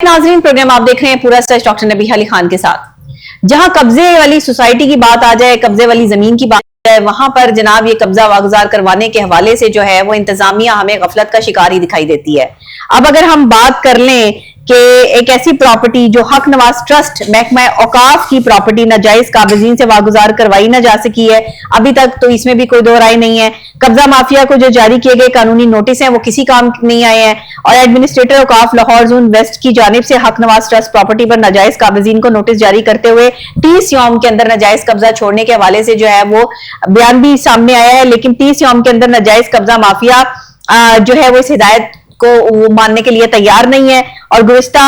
नाजरीन, प्रोग्राम आप देख रहे हैं पूरा सच डॉक्टर नबीहा अली खान के साथ। जहां कब्जे वाली सोसाइटी की बात आ जाए, कब्जे वाली जमीन की बात आ जाए, वहां पर जनाब ये कब्जा वागुजार करवाने के हवाले से जो है वो इंतजामिया हमें गफलत का शिकार ही दिखाई देती है। अब अगर हम बात कर लें कि एक ऐसी प्रॉपर्टी जो हक नवाज ट्रस्ट महकमा औकाफ की प्रॉपर्टी नाजायज काबिजीन से वागुजार करवाई ना जा सकी है, अभी तक तो इसमें भी कोई दो राय नहीं है। कब्जा माफिया को जो जारी किए गए कानूनी नोटिस हैं वो किसी काम नहीं आए हैं और एडमिनिस्ट्रेटर औकाफ लाहौर जोन वेस्ट की जानिब से हक नवाज ट्रस्ट प्रॉपर्टी पर नाजायज काबिजीन को नोटिस जारी करते हुए 30 यौम के अंदर नाजायज कब्जा छोड़ने के हवाले से जो है वो बयान भी सामने आया है। लेकिन 30 यौम के अंदर नाजायज कब्जा माफिया जो है वो इस हिदायत को वो मानने के लिए तैयार नहीं है और गुज़िश्ता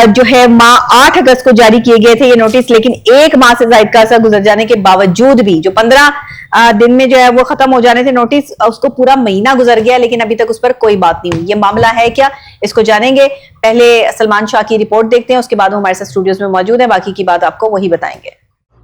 जो है माह 8 अगस्त को जारी किए गए थे ये नोटिस, लेकिन एक माह से ज्यादा का अर्सा गुजर जाने के बावजूद भी जो 15 दिन में जो है वो खत्म हो जाने थे नोटिस, उसको पूरा महीना गुजर गया लेकिन अभी तक उस पर कोई बात नहीं हुई। ये मामला है क्या, इसको जानेंगे। पहले सलमान शाह की रिपोर्ट देखते हैं, उसके बाद वो हमारे साथ स्टूडियोज में मौजूद है, बाकी की बात आपको वही बताएंगे।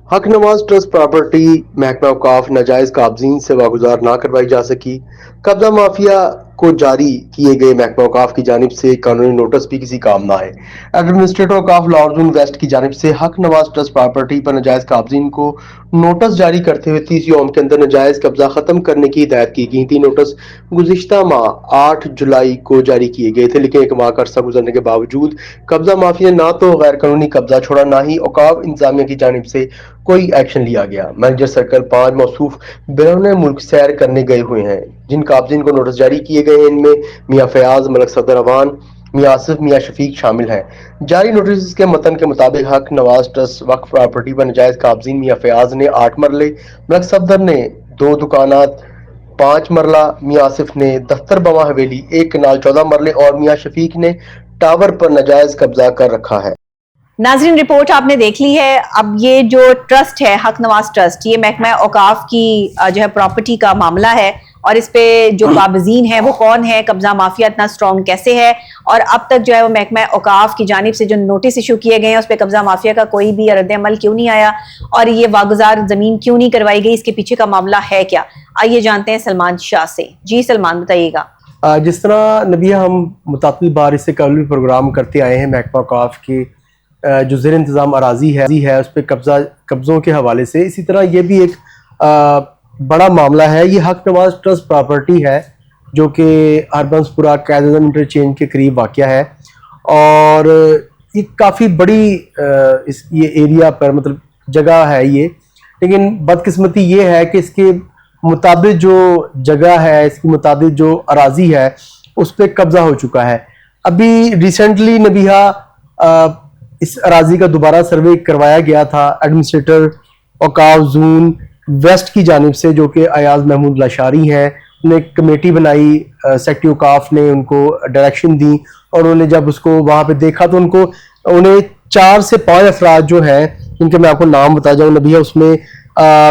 हक नवाज ट्रस्ट प्रॉपर्टी महकमा औकाफ नाजायज काबजीन से वागुजार ना करवाई जा सकी। कब्जा माफिया को जारी किए गए महकमा औकाफ की जानिब से कानूनी नोटिस भी किसी काम ना है। एडमिनिस्ट्रेटर औकाफ लाहौर जोन वेस्ट की जानिब से हक नवाज ट्रस्ट प्रॉपर्टी पर नाजायज काबजीन को नोटिस जारी करते हुए 30 यौम के अंदर नाजायज कब्जा खत्म करने की हिदायत की गई थी। नोटिस गुज़िश्ता माह 8 जुलाई को जारी किए गए थे, लेकिन एक माह का अरसा गुजरने के बावजूद कब्जा माफिया ना तो गैर कानूनी कब्जा छोड़ा, ना ही औकाफ इंतजामिया की जानिब से कोई एक्शन लिया गया। मैनेजर सर्कल 5 मौसूफ बैरून मुल्क सैर करने गए हुए हैं। जिन काबजीन को नोटिस जारी किए गए हैं इनमें मियाँ फयाज, मलक सदर अवान, मियाँ आसिफ, मियाँ शफीक शामिल हैं। जारी नोटिस के मतन के मुताबिक हक नवाज ट्रस्ट वक्फ प्रॉपर्टी पर नाजायज काबजीन मियाँ फयाज ने 8 मरले, मलक सदर ने 2 दुकानात 5 मरला, मियाँ आसिफ ने दफ्तर बवा हवेली 1 कनाल 14 मरले और मियाँ शफीक ने टावर पर नाजायज कब्जा कर रखा है। नाजरीन, रिपोर्ट आपने देख ली है। अब ये जो ट्रस्ट है हक नवाज ट्रस्ट, ये महकमा औकाफ की जो है प्रॉपर्टी का मामला है और इस पे जो काबिजीन है वो कौन है, कब्जा माफिया इतना स्ट्रॉन्ग कैसे है और अब तक जो है वो महकमा औकाफ की जानिब से जो नोटिस इशू किए गए हैं उस पर कब्जा माफिया का कोई भी रद्द अमल क्यों नहीं आया और ये वागुजार जमीन क्यों नहीं करवाई गई, इसके पीछे का मामला है क्या, आइए जानते हैं सलमान शाह से। जी सलमान, बताइएगा। जिस तरह नबिया हम मुताबिल बार इससे कल भी प्रोग्राम करते आए हैं, महकमा औकाफ की जो ज़ेर इंतज़ाम अराजी है उस पर कब्ज़ों के हवाले से, इसी तरह ये भी एक बड़ा मामला है। ये हक नवाज ट्रस्ट प्रॉपर्टी है जो कि हरबंसपुरा कैदम इंटरचेंज के करीब वाक़या है और ये काफ़ी बड़ी ये एरिया पर मतलब जगह है ये, लेकिन बदकिस्मती ये है कि इसके मुताबिक जो जगह है, इसके मुताबिक जो अराजी है उस पर कब्ज़ा हो चुका है। अभी रिसेंटली नबिहा इस अराजी का दोबारा सर्वे करवाया गया था एडमिनिस्ट्रेटर औकाफ जोन वेस्ट की जानिब से, जो कि अयाज महमूद लाशारी हैं। उन्हें कमेटी बनाई, सेक्रेटरी औकाफ ने उनको डायरेक्शन दी और उन्होंने जब उसको वहाँ पे देखा तो उन्हें 4 से 5 अफराद जो हैं, जिनके मैं आपको नाम बता जाऊँ नबिया, उसमें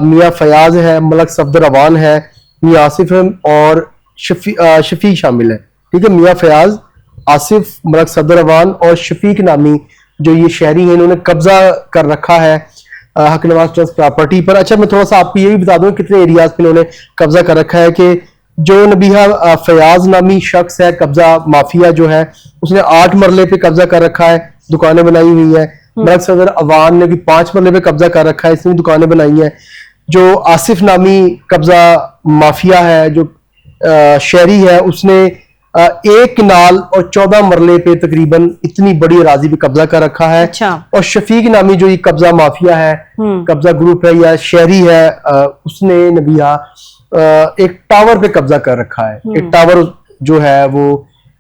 मियाँ फयाज है, मलक सफदर अवान है, मियाँ आसिफ है और शफीक शामिल है। ठीक है, मियाँ फयाज, आसिफ, मलक सफदर अवान और शफीक नामी जो ये शहरी हैं, इन्होंने कब्जा कर रखा है हक नवाज ट्रस्ट प्रॉपर्टी पर। अच्छा, मैं थोड़ा सा आपको ये भी बता दूं कितने एरियाज पे इन्होंने कब्जा कर रखा है कि जो नबिहा फयाज नामी शख्स है, कब्जा माफिया जो है, उसने 8 मरले पे कब्जा कर रखा है, दुकानें बनाई हुई है। मलक सदर अवान ने भी 5 मरले पे कब्जा कर रखा है, इसने दुकानें बनाई हैं। जो आसिफ नामी कब्जा माफिया है, जो शहरी है, उसने 1 कनाल और 14 मरले पे तकरीबन इतनी बड़ी अराजी पे कब्जा कर रखा है। अच्छा। और शफीक नामी जो ये कब्जा माफिया है, कब्जा ग्रुप है या शहरी है, उसने नबिया एक टावर पे कब्जा कर रखा है। एक टावर जो है वो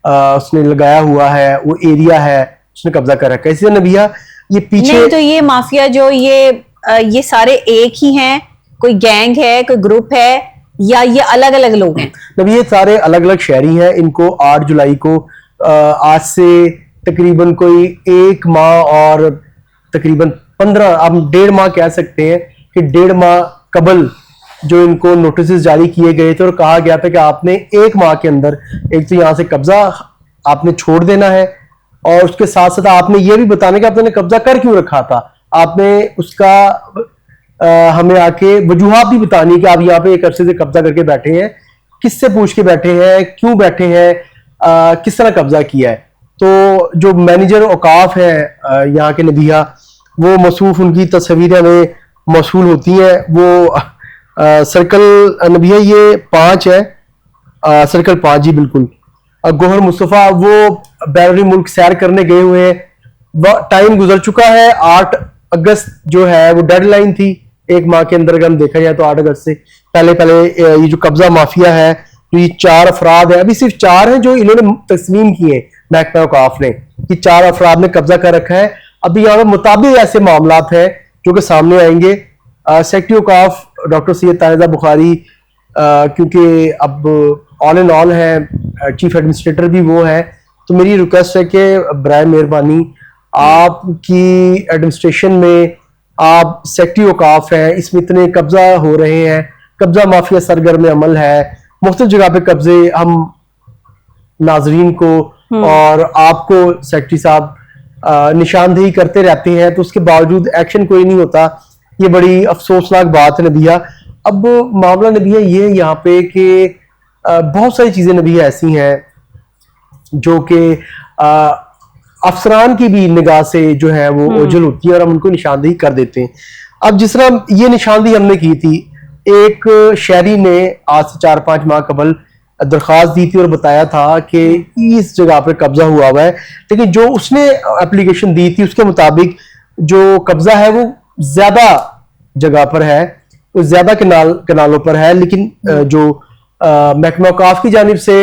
उसने लगाया हुआ है, वो एरिया है, उसने कब्जा कर रखा है। इसी नबिया ये पीछे नहीं, तो ये माफिया जो ये सारे एक ही हैं, कोई गैंग है, कोई ग्रुप है या ये अलग अलग लोग हैं? मतलब ये सारे अलग अलग शहरी हैं। इनको 8 जुलाई को आज से तकरीबन कोई 1 माह और तकरीबन 15 आप 1.5 माह कह सकते हैं कि 1.5 माह कबल जो इनको नोटिस जारी किए गए थे और कहा गया था कि आपने 1 माह के अंदर एक तो यहाँ से कब्जा आपने छोड़ देना है और उसके साथ साथ आपने ये भी बताने का आपने कब्जा कर क्यों रखा था, आपने उसका हमें आके वजूहात भी बतानी कि आप यहाँ पे एक अरसे से कब्जा करके बैठे हैं, किससे पूछ के बैठे हैं, क्यों बैठे हैं, किस तरह कब्जा किया है। तो जो मैनेजर औकाफ है यहाँ के नबिया, वो मसूफ उनकी तस्वीरें हमें मौसूल होती हैं। वो सर्कल नबिया ये 5 है, सर्कल 5 जी बिल्कुल। गोहर मुस्तफ़ा वो बैरूनी मुल्क सैर करने गए हुए हैं। टाइम गुजर चुका है, 8 अगस्त जो है वो डेडलाइन थी एक माह के अंदर। अगर हम देखा जाए तो 8 अगस्त से पहले ये जो कब्जा माफिया है, तो ये 4 अफराद है, अभी सिर्फ 4 हैं जो इन्होंने तस्लीम किए महकमा औकाफ ने, कि 4 अफराद ने कब्जा कर रखा है। अभी यहाँ पे मुताबिक ऐसे मामला हैं जो कि सामने आएंगे। सेक्रेटरी औकाफ डॉक्टर सैयद तानिज़ा बुखारी, क्योंकि अब ऑल इन ऑल है, चीफ एडमिनिस्ट्रेटर भी वो है, तो मेरी रिक्वेस्ट है कि बराए मेहरबानी आपकी एडमिनिस्ट्रेशन में आप सेक्रेटरी औकाफ हैं, इसमें इतने कब्जा हो रहे हैं, कब्जा माफिया सरगर्म अमल है, मुख्तलिफ जगह पे कब्जे, हम नाजरीन को और आपको सेक्रेटरी साहब निशानदेही करते रहते हैं, तो उसके बावजूद एक्शन कोई नहीं होता। ये बड़ी अफसोसनाक बात है नबिया। अब मामला नबिया ये यहाँ पे कि बहुत सारी चीजें नबिया ऐसी हैं जो कि अफसरान की भी निगाह से जो है वो ओझल होती है और हम उनको निशानदेही कर देते हैं। अब जिस तरह ये निशानदेही हमने की थी, एक शहरी ने आज से 4-5 माह कबल दरख्वास्त दी थी और बताया था कि इस जगह पर कब्जा हुआ है, लेकिन जो उसने एप्लीकेशन दी थी उसके मुताबिक जो कब्जा है वो ज्यादा जगह पर है, वो ज्यादा कनालों पर है। लेकिन जो महकमा औकाफ की जानिब से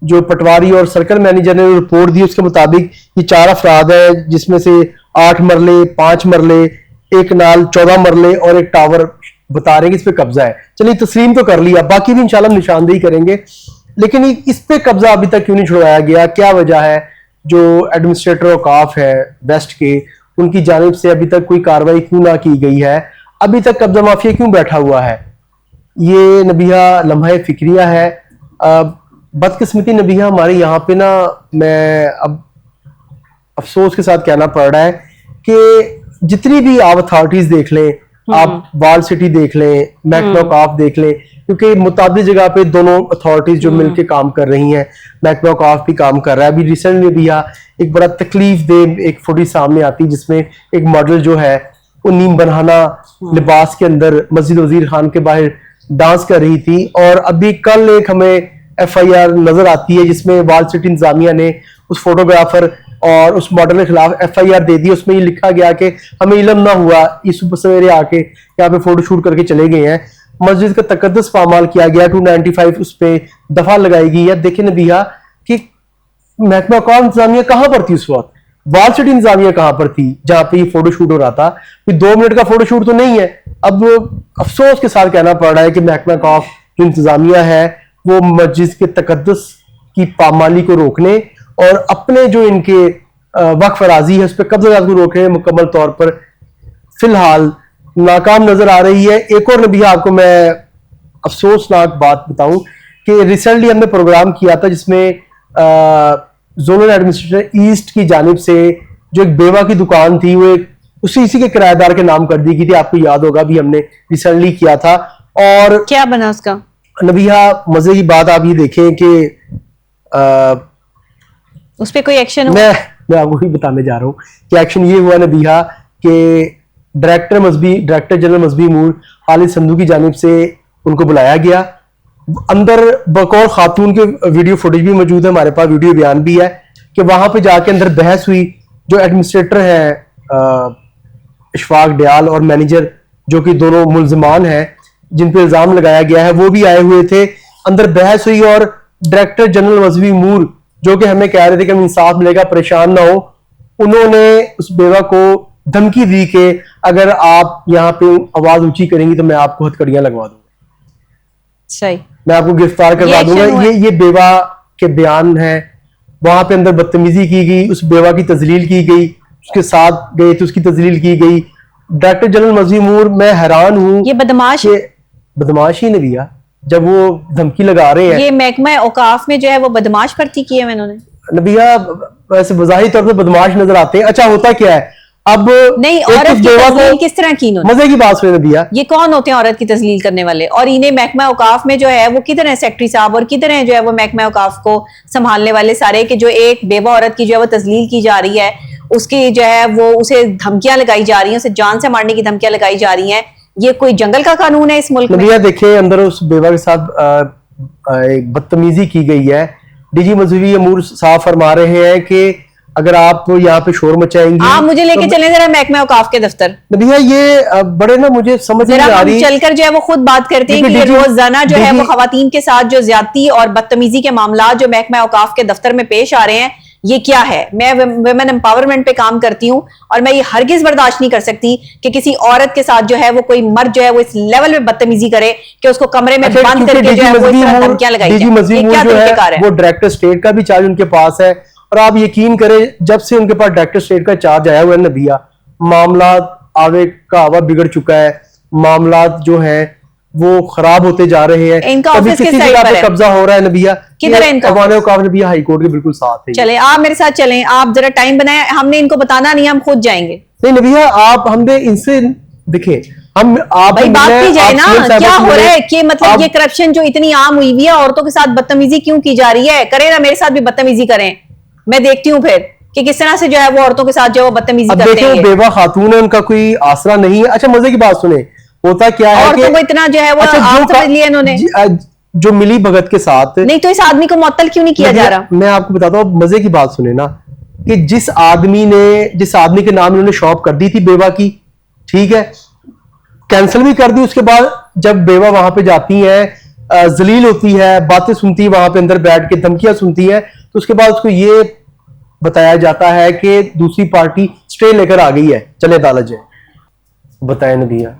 जो पटवारी और सर्कल मैनेजर ने रिपोर्ट दी उसके मुताबिक ये 4 अफराद है, जिसमें से 8 मरले, 5 मरले, एक नाल 14 मरले और एक टावर बता रहे हैं कि इस पे कब्जा है। चलिए तस्लीम तो कर लिया, बाकी भी इंशाल्लाह हम निशानदेही करेंगे, लेकिन इस पे कब्जा अभी तक क्यों नहीं छुड़वाया गया, क्या वजह है? जो एडमिनिस्ट्रेटर औकाफ है वेस्ट के, उनकी जानिब से अभी तक कोई कार्रवाई क्यों ना की गई है? अभी तक कब्जा माफिया क्यों बैठा हुआ है? ये नबिया लम्हा फिक्रिया है। बदकिस्मती नबिया हमारे यहाँ पे ना, मैं अब अफसोस के साथ कहना पड़ रहा है कि जितनी भी आप अथॉरिटीज देख लें, आप वाल सिटी देख लें, महकमा औकाफ देख लें, क्योंकि मुताबिक जगह पे दोनों अथॉरिटीज जो मिलके काम कर रही हैं, महकमा औकाफ भी काम कर रहा है। अभी रिसेंटली भी एक बड़ा तकलीफ दे एक फुटेज सामने आती जिसमें एक मॉडल जो है वो नीम बनहाना लिबास के अंदर मस्जिद वजीर खान के बाहर डांस कर रही थी। और अभी कल एक हमें FIR नजर आती है जिसमें वाल सिटी इंतजामिया ने उस फोटोग्राफर और उस मॉडल के खिलाफ FIR दे दी। उसमें ये लिखा गया कि हमें इल्म ना हुआ, ये सुबह सवेरे आके यहाँ पे फोटो शूट करके चले गए हैं। मस्जिद का तकद्दुस पामाल किया गया, 295 उस पे दफा लगाई गई है। देखिए नबिया कि महकमा औकाफ इंतजामिया कहाँ पर थी उस वक्त, वाल सिटी इंतजामिया कहाँ पर थी जहां पे ये फोटो शूट हो रहा था? कोई 2 मिनट का फोटो शूट तो नहीं है। अब अफसोस के साथ कहना पड़ रहा है कि महकमा औकाफ जो इंतजामिया है वो मस्जिद के तकद्दुस की पामाली को रोकने और अपने जो इनके वक्फ राजी है उस पर कब्जा को रोकने मुकम्मल तौर पर फिलहाल नाकाम नजर आ रही है। एक और नबिया आपको मैं अफसोसनाक बात बताऊं कि रिसेंटली हमने प्रोग्राम किया था जिसमें जोनल एडमिनिस्ट्रेटर ईस्ट की जानिब से जो एक बेवा की दुकान थी वो इसी के किराएदार के नाम कर दी गई थी। आपको याद होगा भी हमने रिसेंटली किया था। और क्या बना उसका नबिया मजे की बात आप ये देखें कि उस पे कोई एक्शन हुआ? मैं आपको ही बताने जा रहा हूँ कि एक्शन ये हुआ नबिया कि डायरेक्टर जनरल मजहबी अमूर खालिद संधू की जानिब से उनको बुलाया गया। अंदर बकौल खातून के वीडियो फुटेज भी मौजूद है, हमारे पास वीडियो बयान भी है कि वहां पे जाके अंदर बहस हुई। जो एडमिनिस्ट्रेटर है इशफाक दयाल और मैनेजर जो कि दोनों मुल्जिमान हैं जिन पे इल्जाम लगाया गया है, वो भी आए हुए थे। अंदर बहस हुई और डायरेक्टर जनरल मजहबी अमूर जो कि हमें कह रहे थे कि हमें इंसाफ मिलेगा, परेशान ना हो, उन्होंने उस बेवा को धमकी दी कि अगर आप यहाँ पे आवाज ऊंची करेंगी तो मैं आपको हथकड़ियां लगवा दूंगा, सही, मैं आपको गिरफ्तार करवा दूंगा। ये बेवा के बयान है। वहां पे अंदर बदतमीजी की गई, उस बेवा की तजलील की गई, उसके साथ गए तो उसकी तजलील की गई। डायरेक्टर जनरल मजहबी अमूर, मैं हैरान हूँ। ये बदमाश ही नहीं भैया, जब वो धमकी लगा रहे हैं। ये महकमा औकाफ में जो है वो बदमाश भर्ती की है इन्होंने नबिया, वैसे बज़ाहिर तौर पर बदमाश नजर आते हैं। अच्छा होता क्या है, अब नहीं, एक औरत उस की बेवा तस्लील को किस तरह की इन्होंने? मजे की बात सुने नबिया, ये कौन होते हैं औरत की तस्लील करने वाले? और इन्हें महकमा औकाफ में जो है वो किधर है सेक्रेटरी साहब, और किधर है जो है वो महकमा औकाफ को संभालने वाले सारे, कि जो एक बेवा औरत की जो है वो तस्लील की जा रही है, उसकी जो है वो उसे धमकियां लगाई जा रही हैं, उसे जान से मारने की धमकियां लगाई जा रही हैं। ये कोई जंगल का कानून है इस मुल्क में? नबिया देखे अंदर उस बेवा के साथ एक बदतमीजी की गई है। डीजी मजहबी अमूर साहब फरमा रहे हैं कि अगर आप यहाँ पे शोर मचाएंगी, आप मुझे लेके तो चलें जरा महकमा औकाफ के दफ्तर। नबिया ये बड़े ना मुझे समझ नहीं जरा आ हम रही। चलकर जो है वो खुद बात करते हैं कि क्योंकि ये डीजी रोजाना जो है वो डीजी खवातीन के साथ जो ज्यादती और बदतमीजी के मामला जो महकमा औकाफ के दफ्तर में पेश आ रहे हैं, ये क्या है? मैं वुमेन एम्पावरमेंट पे काम करती हूँ और मैं ये हरगिज बर्दाश्त नहीं कर सकती कि किसी औरत के साथ जो है वो कोई मर्द जो है वो इस लेवल में बदतमीजी करे कि उसको कमरे में अच्छा, बंद क्योंकि करके जो है वो इस तरह धमकियां लगाई डीजी जाएं। मजहबी ये मूर क्या जो तरीकेकार है है? वो डायरेक्टर स्टेट का भी चार्ज उनके पास है, और आप यकीन करें जब से उनके पास डायरेक्टर स्टेट का चार्ज आया हुआ है नबिया, मामला आवे का आवा बिगड़ चुका है। मामला जो है वो खराब होते जा रहे हैं। इनका कभी ऑफिस किस किसी साइड जगह पर पे है? कब्जा हो रहा है नबिया, किधर है इनका अवान औकाफ नबिया हाई कोर्ट के बिल्कुल साथ है। चले आप मेरे साथ चलें, आप जरा टाइम बनाए, हमने इनको बताना नहीं, हम खुद जाएंगे। नहीं नबिया, आप हमने इनसे देखे, हम आप भाई बात की जाए ना, क्या हो रहा है कि मतलब ये करप्शन जो इतनी आम हुई हुई है, औरतों के साथ बदतमीजी क्यों की जा रही है? करें ना, मेरे साथ भी बदतमीजी करें, मैं देखती हूँ फिर कि किस तरह से जो है वो औरतों के साथ जो है वो बदतमीजी अब करते देखिए, हैं वो ये। बेवा खातून है, उनका कोई आसरा नहीं है। अच्छा मजे की बात सुने, होता क्या है औरतों कि को इतना जो है वो अच्छा आप समझ लिया इन्होंने। जो मिली भगत के साथ, नहीं तो इस आदमी को मुअत्तल क्यों नहीं किया जा रहा? मैं आपको बताता हूँ, मजे की बात सुने ना, कि जिस आदमी के नाम इन्होंने शॉप कर दी थी बेवा की, ठीक है, कैंसिल भी कर दी। उसके बाद जब बेवा वहां पे जाती है, जलील होती है, बातें सुनती है, वहां पे अंदर बैठ के धमकियां सुनती है, तो उसके बाद उसको ये बताया जाता है कि दूसरी पार्टी स्टे लेकर आ गई है, चले अदालत जाए। बताए नबिया।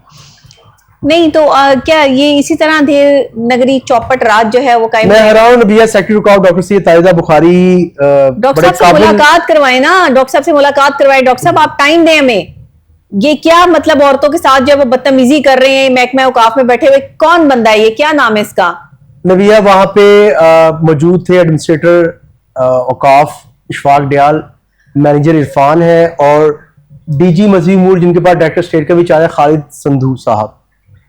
नहीं तो क्या ये इसी तरह देर नगरी चौपट रात जो है वो कायम मैं रहेगा? हैरान नबिया, सेक्रेटरी रुकाव डॉक्टर सैयद ताइदा बुखारी डॉक्टर साहब से मुलाकात करवाए ना, डॉक्टर साहब से मुलाकात करवाए। डॉक्टर साहब आप टाइम दें हमें। ये क्या मतलब औरतों के साथ जो है वो बदतमीजी कर रहे हैं महकमा औकाफ में बैठे हुए? कौन बंदा है ये, क्या नाम है इसका? नबिया वहां पे मौजूद थे एडमिनिस्ट्रेटर औकाफ इशफाक डियाल, मैनेजर इरफान है, और डीजी मजहबी मूर जिनके पास डायरेक्टर स्टेट का भी चार्ज है खालिद संधू साहब,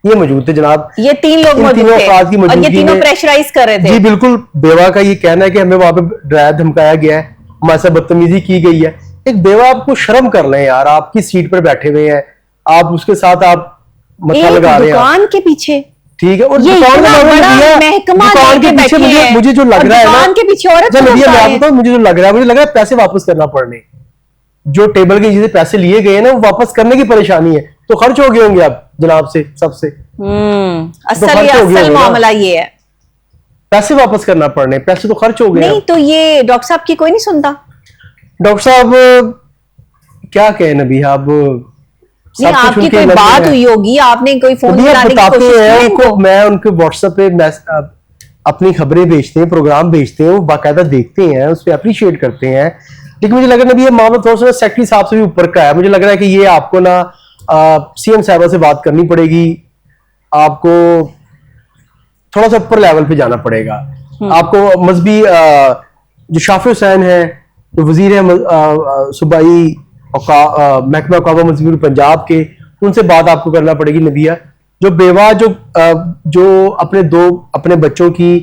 ये मौजूद थे जनाब। ये तीन लोग मौजूद थे अफराद की और ये मौजूदगी तीनों में प्रेशराइज कर रहे थे। जी बिल्कुल, बेवा का ये कहना है कि हमें वहां पे डराया धमकाया गया है, हमारे साथ बदतमीजी की गई है। एक बेवा, आपको शर्म कर लें यार, आपकी सीट पर बैठे हुए हैं, आप उसके साथ आप मत्था लगा रहे हैं दुकान के पीछे, ठीक है, और ये दुकान इतना का नाम बड़ा नबिया, महकमा दुकान के लेके पीछे बैठे हैं मुझे जो लग और रहा है ना, दुकान के पीछे औरत अच्छा को नबिया, मैं धमका रहे आपको बताऊं, मुझे जो लग रहा है, मुझे लग रहा है पैसे वापस करना पड़ने, जो टेबल की चीजें पैसे लिए गए ना, वो वापस करने की परेशानी है, तो खर्च हो गए होंगे आप जनाब से सबसे, असल खर्च हो गया असल होगा ना। मामला ये है। पैसे वापस करना पड़ने, पैसे तो खर्च हो गए। नहीं तो ये डॉक्टर साहब की कोई नहीं सुनता? डॉक्टर साहब क्या कहे नबिया, अब नहीं, सब कुछ आपकी उनके कोई नजर बात है। हुई होगी, आपने कोई फोन नबिया मिलाने की बताते कोशिश की हैं है उनको, इनको? मैं उनके व्हाट्सएप पे अपनी खबरें भेजते हैं, प्रोग्राम भेजते हैं, वो बाकायदा देखते हैं, उस पर अप्रिशिएट करते हैं। लेकिन मुझे लग रहा है नबिया, मामला थोड़ा सा सेक्रेटरी साहब से भी ऊपर का है। मुझे लग रहा है कि ये आपको ना सीएम साहबा से बात करनी पड़ेगी, आपको थोड़ा सा ऊपर लेवल पे जाना पड़ेगा। आपको मजहबी जो शाफी हुसैन है, जो वजीर है सूबाई महकमा औकाफ मजहबी पंजाब के, उनसे बात आपको करना पड़ेगी नबिया। जो बेवा जो अपने बच्चों की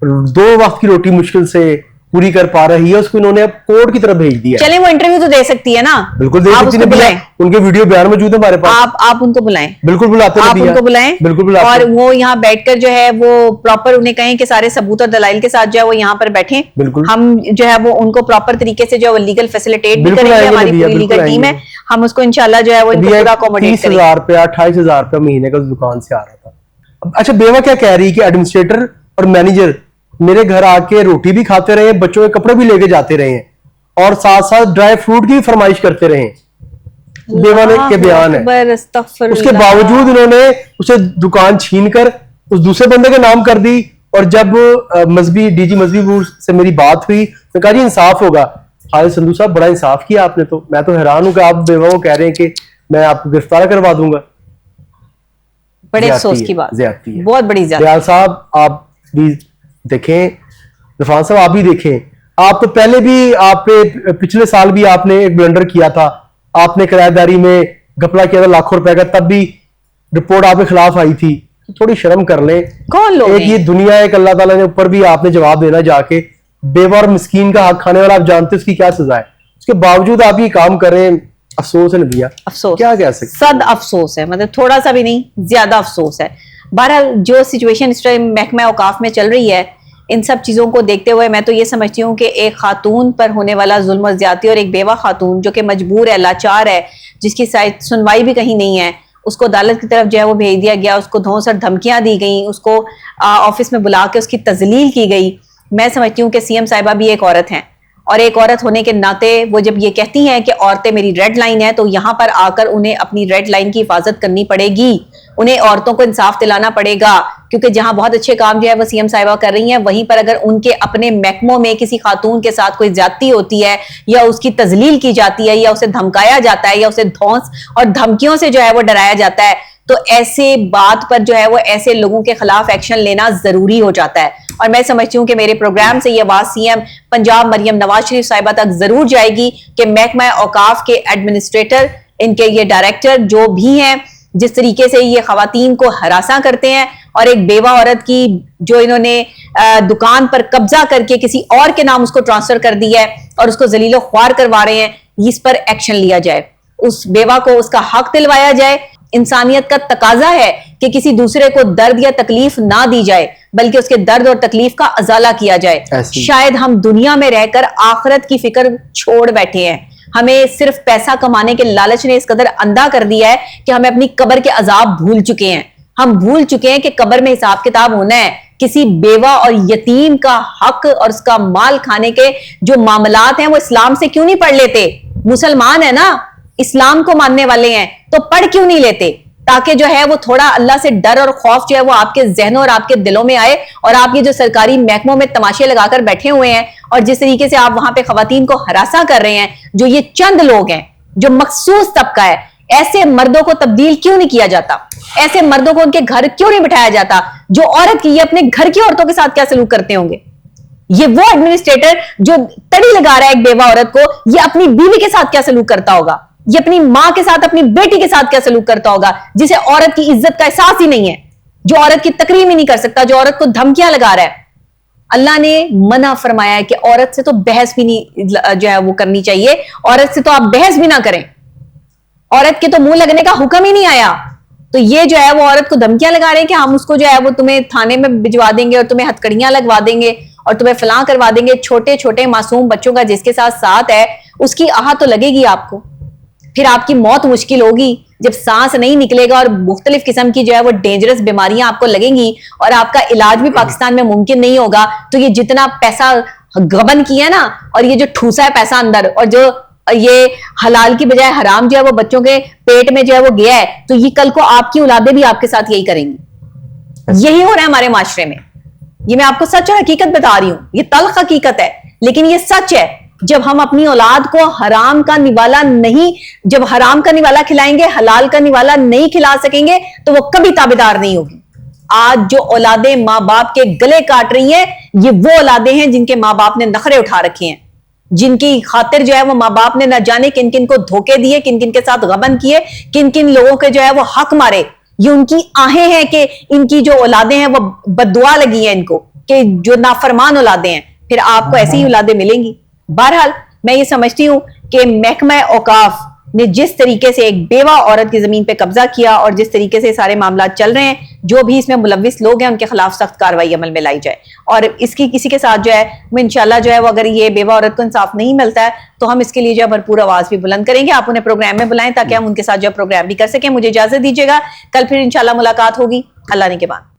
2 वक्त की रोटी मुश्किल से पूरी कर पा रही है, उसको इन्होंने अब कोर्ट की तरफ भेज दिया। चले वो इंटरव्यू तो दे सकती है ना? बिल्कुल दे आप सकती उसको है, बुलाएं, उनके वीडियो बयान मौजूद है हमारे पास। आप उनको बुलाएं, बिल्कुल बुलाते हैं आप नबिया, उनको बुलाएं, बिल्कुल बुलाते और हैं। वो यहाँ बैठकर जो है वो प्रॉपर उन्हें कहें कि सारे सबूत और दलाइल के साथ जो है वो यहाँ पर बैठें। बिल्कुल। हम जो है वो उनको प्रॉपर तरीके से जो है लीगल फैसिलिटेट भी बिल्कुल करेंगे, आएंगे हमारी नबिया, पूरी बिल्कुल लीगल टीम है, आएंगे। हम उसको इंशाल्लाह जो है वो इनको पूरा अकोमोडेट 30,000 रुपया 28,000 रुपया महीने का उस दुकान से आ रहा था। अच्छा बेवा क्या कह रही है कि एडमिनिस्ट्रेटर और मैनेजर मेरे घर आके रोटी भी खाते रहे, बच्चों के कपड़े भी लेके जाते रहे हैं, और साथ साथ ड्राई फ्रूट की फरमाइश करते रहे। बेवा ने के बयान है, उसके बावजूद इन्होंने उसे दुकान छीनकर उस दूसरे बंदे के नाम कर दी। और जब डीजी मजहबी से मेरी बात हुई तो कहा जी इंसाफ होगा। खालिद संधू साहब, बड़ा इंसाफ किया आपने, तो मैं तो हैरान हूं कि आप बेवा को कह रहे हैं कि मैं आपको गिरफ्तार करवा दूंगा। बड़े अफसोस की बात, ज्यादती है, बहुत बड़ी ज्यादती। दयाल साहब आप भी देखें, इरफान साहब आप भी देखें, आप तो पहले भी, आपने पिछले साल भी आपने एक ब्लंडर किया था, आपने किराएदारी में घपला किया था लाखों रुपए का, तब भी रिपोर्ट आपके खिलाफ आई थी। तो थोड़ी शर्म कर लें। कौन लोग एक हैं? ये दुनिया है, एक अल्लाह ताला ने ऊपर भी आपने जवाब देना जाके। बेवा और मिस्कीन का हक खाने वाला, आप जानते हैं उसकी क्या सजा है, उसके बावजूद आप ये काम कर रहे हैं। अफसोस है नबिया, अफसोस, क्या कह सकते। सद अफसोस है, मतलब थोड़ा सा भी नहीं, ज्यादा अफसोस है। बहरहाल जो सिचुएशन इस टाइम महकमा औकाफ में चल रही है, इन सब चीज़ों को देखते हुए मैं तो ये समझती हूँ कि एक खातून पर होने वाला जुल्म और ज्यादती, और एक बेवा खातून जो कि मजबूर है, लाचार है, जिसकी शायद सुनवाई भी कहीं नहीं है, उसको अदालत की तरफ जो है वो भेज दिया गया, उसको धौंस और धमकियां दी गई, उसको ऑफिस में बुला के उसकी तजलील की गई। मैं समझती हूँ कि सीएम साहिबा भी एक औरत हैं, और एक औरत होने के नाते वो जब ये कहती हैं कि औरतें मेरी रेड लाइन है, तो यहाँ पर आकर उन्हें अपनी रेड लाइन की हिफाजत करनी पड़ेगी। उन्हें औरतों को इंसाफ दिलाना पड़ेगा, क्योंकि जहां बहुत अच्छे काम जो है वो सीएम साहिबा कर रही हैं, वहीं पर अगर उनके अपने महकमों में किसी खातून के साथ कोई ज्यादती होती है, या उसकी तजलील की जाती है, या उसे धमकाया जाता है, या उसे धौंस और धमकियों से जो है वो डराया जाता है, तो ऐसे बात पर जो है वो ऐसे लोगों के खिलाफ एक्शन लेना जरूरी हो जाता है। और मैं समझती हूँ कि मेरे प्रोग्राम से ये आवाज सीएम पंजाब मरियम नवाज शरीफ साहिबा तक जरूर जाएगी कि महकमा औकाफ के एडमिनिस्ट्रेटर, इनके ये डायरेक्टर जो भी हैं, जिस तरीके से ये खवातीन को हरासा करते हैं, और एक बेवा औरत की जो इन्होंने दुकान पर कब्जा करके किसी और के नाम उसको ट्रांसफर कर दिया है और उसको जलीलो ख्वार करवा रहे हैं, इस पर एक्शन लिया जाए, उस बेवा को उसका हक दिलवाया जाए। इंसानियत का तकाजा है कि किसी दूसरे को दर्द या तकलीफ ना दी जाए, बल्कि उसके दर्द और तकलीफ का अजाला किया जाए। शायद हम दुनिया में रहकर आखिरत की फिक्र छोड़ बैठे हैं, हमें सिर्फ पैसा कमाने के लालच ने इस कदर अंधा कर दिया है कि हमें अपनी कब्र के अजाब भूल चुके हैं। हम भूल चुके हैं कि कब्र में हिसाब किताब होना है। किसी बेवा और यतीम का हक और उसका माल खाने के जो मामलात हैं, वो इस्लाम से क्यों नहीं पढ़ लेते? मुसलमान है ना, इस्लाम को मानने वाले हैं, तो पढ़ क्यों नहीं लेते, ताकि जो है वो थोड़ा अल्लाह से डर और खौफ जो है वो आपके जहनों और आपके दिलों में आए। और आप ये जो सरकारी महकमों में तमाशे लगाकर बैठे हुए हैं, और जिस तरीके से आप वहां पे खवातीन को हरासा कर रहे हैं, जो ये चंद लोग हैं, जो मखसूस तबका है, ऐसे मर्दों को तब्दील क्यों नहीं किया जाता? ऐसे मर्दों को उनके घर क्यों नहीं बिठाया जाता? जो औरत की, ये अपने घर की औरतों के साथ क्या सलूक करते होंगे? ये वो एडमिनिस्ट्रेटर जो तड़ी लगा रहा है एक बेवा औरत को, ये अपनी बीवी के साथ क्या सलूक करता होगा? ये अपनी मां के साथ, अपनी बेटी के साथ क्या सलूक करता होगा, जिसे औरत की इज्जत का एहसास ही नहीं है, जो औरत की तकरीम ही नहीं कर सकता, जो औरत को धमकियां लगा रहा है। अल्लाह ने मना फरमाया है कि औरत से तो बहस भी नहीं जो है वो करनी चाहिए, औरत से तो आप बहस भी ना करें, औरत के तो मुंह लगने का हुक्म ही नहीं आया। तो ये जो है वो औरत को धमकियां लगा रहे हैं कि हम उसको जो है वो तुम्हें थाने में भिजवा देंगे, और तुम्हें हथकड़ियां लगवा देंगे, और तुम्हें फलां करवा देंगे। छोटे छोटे मासूम बच्चों का जिसके साथ है, उसकी आह तो लगेगी आपको, फिर आपकी मौत मुश्किल होगी जब सांस नहीं निकलेगा, और मुख्तलिफ किस्म की जो है वो डेंजरस बीमारियां आपको लगेंगी, और आपका इलाज भी पाकिस्तान में मुमकिन नहीं होगा। तो ये जितना पैसा गबन किया ना, और ये जो ठूसा है पैसा अंदर, और जो ये हलाल की बजाय हराम जो है वो बच्चों के पेट में जो है वो गया है, तो ये कल को आपकी औलादें भी आपके साथ यही करेंगी। यही हो रहा है हमारे माशरे में। ये मैं आपको सच और हकीकत बता रही हूं, ये तल्ख हकीकत है, लेकिन ये सच है। जब हम अपनी औलाद को हराम का निवाला नहीं, जब हराम का निवाला खिलाएंगे, हलाल का निवाला नहीं खिला सकेंगे, तो वो कभी ताबेदार नहीं होगी। आज जो औलादें माँ बाप के गले काट रही हैं, ये वो औलादें हैं जिनके माँ बाप ने नखरे उठा रखे हैं, जिनकी खातिर जो है वो माँ बाप ने न जाने किन किन को धोखे दिए, किन किन के साथ गबन किए, किन किन लोगों के जो है वो हक मारे। ये उनकी आहें हैं कि इनकी जो औलादें हैं वो बद्दुआ लगी है इनको, कि जो नाफरमान औलादें हैं, फिर आपको ऐसी ही औलादें मिलेंगी। बहरहाल मैं ये समझती हूँ कि महकमा औकाफ ने जिस तरीके से एक बेवा औरत की जमीन पे कब्जा किया, और जिस तरीके से सारे मामला चल रहे हैं, जो भी इसमें मुलविस लोग हैं उनके खिलाफ सख्त कार्रवाई अमल में लाई जाए। और इसकी किसी के साथ जो है वो इंशाल्लाह जो है वो, अगर ये बेवा औरत को इंसाफ नहीं मिलता है, तो हम इसके लिए जो है भरपूर आवाज भी बुलंद करेंगे। आप उन्हें प्रोग्राम में बुलाएं ताकि हम उनके साथ जो प्रोग्राम भी कर सकें। मुझे इजाजत दीजिएगा, कल फिर इंशाल्लाह मुलाकात होगी। अल्लाह ने के बाद।